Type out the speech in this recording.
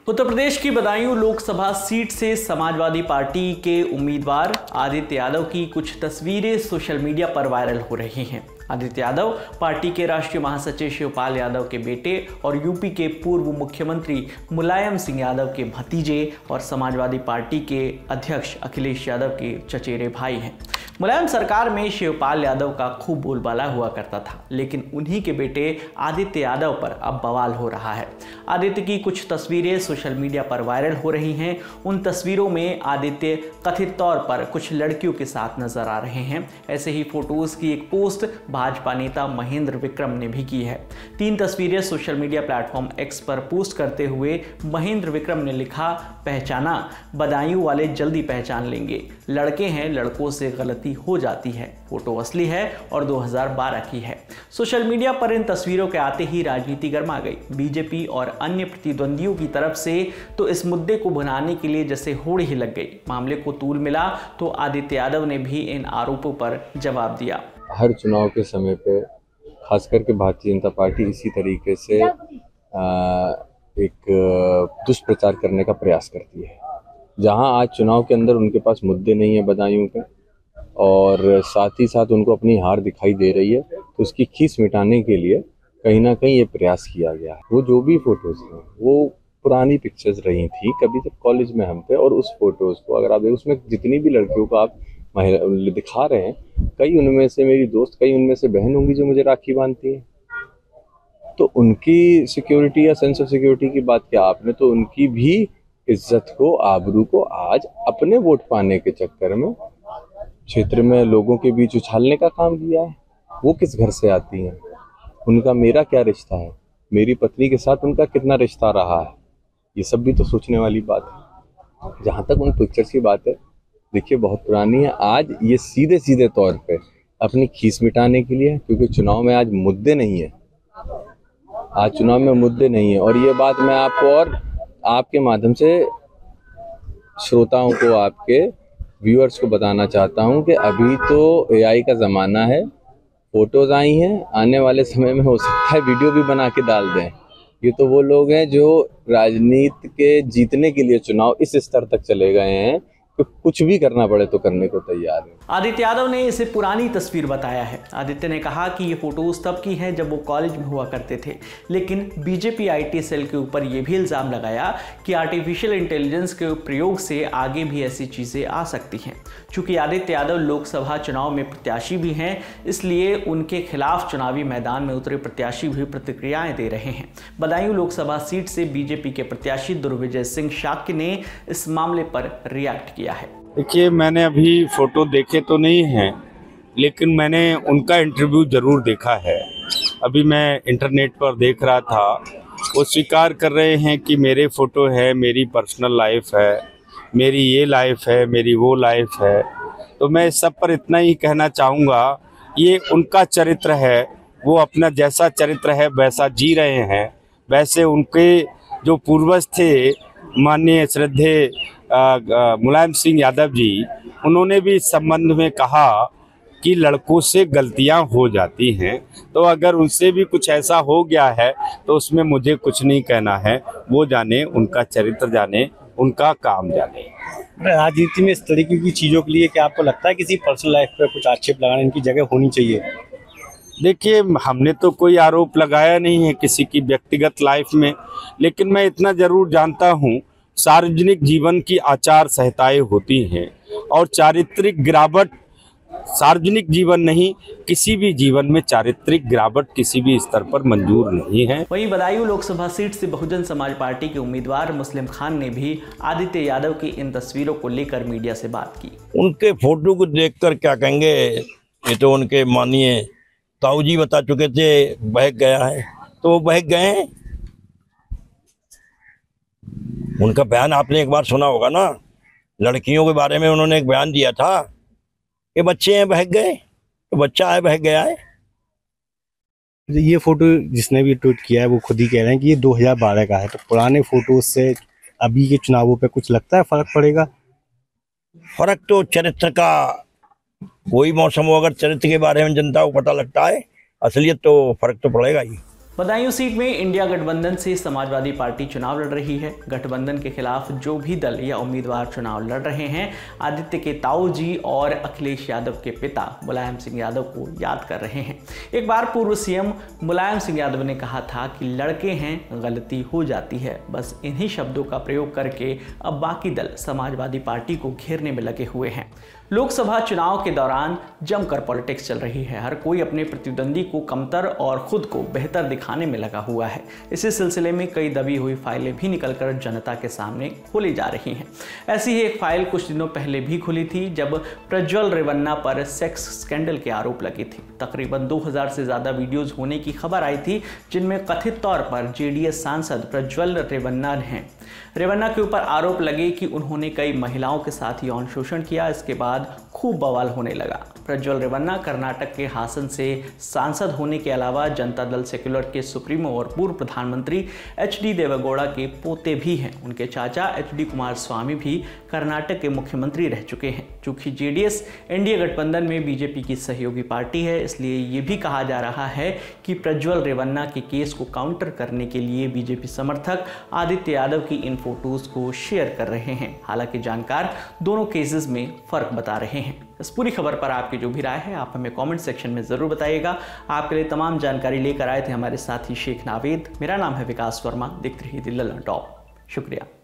उत्तर प्रदेश की बदायूं लोकसभा सीट से समाजवादी पार्टी के उम्मीदवार आदित्य यादव की कुछ तस्वीरें सोशल मीडिया पर वायरल हो रही हैं। आदित्य यादव पार्टी के राष्ट्रीय महासचिव शिवपाल यादव के बेटे और यूपी के पूर्व मुख्यमंत्री मुलायम सिंह यादव के भतीजे और समाजवादी पार्टी के अध्यक्ष अखिलेश यादव के चचेरे भाई हैं। मुलायम सरकार में शिवपाल यादव का खूब बोलबाला हुआ करता था, लेकिन उन्हीं के बेटे आदित्य यादव पर अब बवाल हो रहा है। आदित्य की कुछ तस्वीरें सोशल मीडिया पर वायरल हो रही हैं। उन तस्वीरों में आदित्य कथित तौर पर कुछ लड़कियों के साथ नजर आ रहे हैं। ऐसे ही फोटोज की एक पोस्ट भाजपा नेता महेंद्र विक्रम ने भी की है। 3 तस्वीरें सोशल मीडिया प्लेटफॉर्म एक्स पर पोस्ट करते हुए महेंद्र विक्रम ने लिखा, पहचाना, बदायूं वाले जल्दी पहचान लेंगे, लड़के हैं, लड़कों से गलती हो जाती है, फोटो असली है और 2012 की है। सोशल मीडिया पर इन तस्वीरों के आते ही राजनीति गर्मा गई। बीजेपी और अन्य प्रतिद्वंदियों की तरफ से तो इस मुद्दे को भुनाने के लिए जैसे होड़ ही लग गई। मामले को तूल मिला तो आदित्य यादव ने भी इन आरोपों पर जवाब दिया। हर चुनाव के समय पे खास करके भारतीय जनता पार्टी इसी तरीके से एक दुष्प्रचार करने का प्रयास करती है। जहां आज चुनाव के अंदर उनके पास मुद्दे नहीं है बदायूं के, और साथ ही साथ उनको अपनी हार दिखाई दे रही है, तो उसकी खींच मिटाने के लिए कहीं ना कहीं ये प्रयास किया गया है। वो जो भी फोटोज हैं वो पुरानी पिक्चर्स रही थी कभी जब कॉलेज में हम थे, और उस फोटोज को अगर आप देखो उसमें जितनी भी लड़कियों को आप दिखा रहे हैं, कई उनमें से मेरी दोस्त, कई उनमें से बहन होंगी जो मुझे राखी बांधती हैं। तो उनकी सिक्योरिटी या सेंस ऑफ सिक्योरिटी की बात किया आपने, तो उनकी भी इज्जत को, आबरू को आज अपने वोट पाने के चक्कर में क्षेत्र में लोगों के बीच उछालने का काम किया है। वो किस घर से आती हैं, उनका मेरा क्या रिश्ता है, मेरी पत्नी के साथ उनका कितना रिश्ता रहा है, ये सब भी तो सोचने वाली बात है। जहाँ तक उन पिक्चर्स की बात है, देखिए बहुत पुरानी है। आज ये सीधे सीधे तौर पे अपनी खीस मिटाने के लिए, क्योंकि चुनाव में आज मुद्दे नहीं है, आज चुनाव में मुद्दे नहीं है। और ये बात मैं आपको और आपके माध्यम से श्रोताओं को, आपके व्यूअर्स को बताना चाहता हूं कि अभी तो एआई का ज़माना है, फोटोज आई हैं, आने वाले समय में हो सकता है वीडियो भी बना के डाल दें। ये तो वो लोग हैं जो राजनीति के जीतने के लिए चुनाव इस स्तर तक चले गए हैं तो कुछ भी करना पड़े तो करने को तैयार है। आदित्य यादव ने इसे पुरानी तस्वीर बताया है। आदित्य ने कहा कि ये फोटोज तब की हैं जब वो कॉलेज में हुआ करते थे, लेकिन बीजेपी आईटी सेल के ऊपर ये भी इल्जाम लगाया कि आर्टिफिशियल इंटेलिजेंस के प्रयोग से आगे भी ऐसी चीजें आ सकती हैं। चूंकि आदित्य यादव लोकसभा चुनाव में प्रत्याशी भी हैं, इसलिए उनके खिलाफ चुनावी मैदान में उतरे प्रत्याशी भी प्रतिक्रियाएं दे रहे हैं। बदायूं लोकसभा सीट से बीजेपी के प्रत्याशी दुर्विजय सिंह शाक्य ने इस मामले पर रिएक्ट किया है। देखिए, मैंने अभी फोटो देखे तो नहीं हैं, लेकिन मैंने उनका इंटरव्यू जरूर देखा है। अभी मैं इंटरनेट पर देख रहा था, वो स्वीकार कर रहे हैं कि मेरे फोटो है, मेरी पर्सनल लाइफ है, मेरी ये लाइफ है, मेरी वो लाइफ है। तो मैं इस सब पर इतना ही कहना चाहूँगा, ये उनका चरित्र है, वो अपना जैसा चरित्र है वैसा जी रहे हैं। वैसे उनके जो पूर्वज थे, माननीय श्रद्धेय मुलायम सिंह यादव जी, उन्होंने भी इस संबंध में कहा कि लड़कों से गलतियां हो जाती हैं। तो अगर उनसे भी कुछ ऐसा हो गया है तो उसमें मुझे कुछ नहीं कहना है, वो जाने, उनका चरित्र जाने, उनका काम जाने। राजनीति में इस तरीके की चीज़ों के लिए क्या आपको लगता है किसी पर्सनल लाइफ पर कुछ आक्षेप लगाने इनकी जगह होनी चाहिए? देखिए, हमने तो कोई आरोप लगाया नहीं है किसी की व्यक्तिगत लाइफ में, लेकिन मैं इतना ज़रूर जानता हूँ, सार्वजनिक जीवन की आचार संहिताएं होती हैं और चारित्रिक गिरावट, सार्वजनिक जीवन नहीं, किसी भी जीवन में चारित्रिक गिरावट किसी भी स्तर पर मंजूर नहीं है। वहीं बदायूं लोकसभा सीट से बहुजन समाज पार्टी के उम्मीदवार मुस्लिम खान ने भी आदित्य यादव की इन तस्वीरों को लेकर मीडिया से बात की। उनके फोटो को देखकर क्या कहेंगे, ये तो उनके माननीय ताऊ जी बता चुके थे, बहक गया है, तो वो बहक गए हैं। उनका बयान आपने एक बार सुना होगा ना, लड़कियों के बारे में उन्होंने एक बयान दिया था कि बच्चे हैं बहक गए, तो बच्चा है बहक गया है। ये फोटो जिसने भी ट्वीट किया है वो खुद ही कह रहे हैं कि ये 2012 का है, तो पुराने फोटो से अभी के चुनावों पे कुछ लगता है फर्क पड़ेगा? फर्क तो चरित्र का, कोई मौसम हो अगर चरित्र के बारे में जनता को पता लगता है, असलियत तो फर्क तो पड़ेगा ही। बदायूं सीट में इंडिया गठबंधन से समाजवादी पार्टी चुनाव लड़ रही है। गठबंधन के खिलाफ जो भी दल या उम्मीदवार चुनाव लड़ रहे हैं, आदित्य के ताऊ जी और अखिलेश यादव के पिता मुलायम सिंह यादव को याद कर रहे हैं। एक बार पूर्व सीएम मुलायम सिंह यादव ने कहा था कि लड़के हैं, गलती हो जाती है। बस इन्हीं शब्दों का प्रयोग करके अब बाकी दल समाजवादी पार्टी को घेरने में लगे हुए हैं। लोकसभा चुनाव के दौरान जमकर पॉलिटिक्स चल रही है। हर कोई अपने प्रतिद्वंदी को कमतर और खुद को बेहतर दिखाने में लगा हुआ है। इसी सिलसिले में कई दबी हुई फाइलें भी निकलकर जनता के सामने खोली जा रही हैं। ऐसी ही एक फाइल कुछ दिनों पहले भी खुली थी, जब प्रज्वल रेवन्ना पर सेक्स स्कैंडल के आरोप लगे थे। तकरीबन 2000 से ज्यादा वीडियोज होने की खबर आई थी, जिनमें कथित तौर पर जेडीएस सांसद प्रज्वल रेवन्ना के ऊपर आरोप लगे कि उन्होंने कई महिलाओं के साथ यौन शोषण किया। इसके बाद खूब बवाल होने लगा। प्रज्वल रेवन्ना कर्नाटक के हासन से सांसद होने के अलावा जनता दल सेक्युलर के सुप्रीमो और पूर्व प्रधानमंत्री एचडी देवेगौड़ा के पोते भी हैं। उनके चाचा एचडी कुमारस्वामी भी कर्नाटक के मुख्यमंत्री रह चुके हैं। चूंकि जेडीएस एनडीए गठबंधन में बीजेपी की सहयोगी पार्टी है, इसलिए ये भी कहा जा रहा है कि प्रज्वल रेवन्ना के केस को काउंटर करने के लिए बीजेपी समर्थक आदित्य यादव की इन फोटोज को शेयर कर रहे हैं। हालांकि जानकार दोनों केसेस में फर्क बता रहे हैं। इस पूरी खबर पर आपकी जो भी राय है, आप हमें कमेंट सेक्शन में जरूर बताइएगा। आपके लिए तमाम जानकारी लेकर आए थे हमारे साथी शेख नावेद। मेरा नाम है विकास वर्मा। देखते रहिए दिल ललन टॉप। शुक्रिया।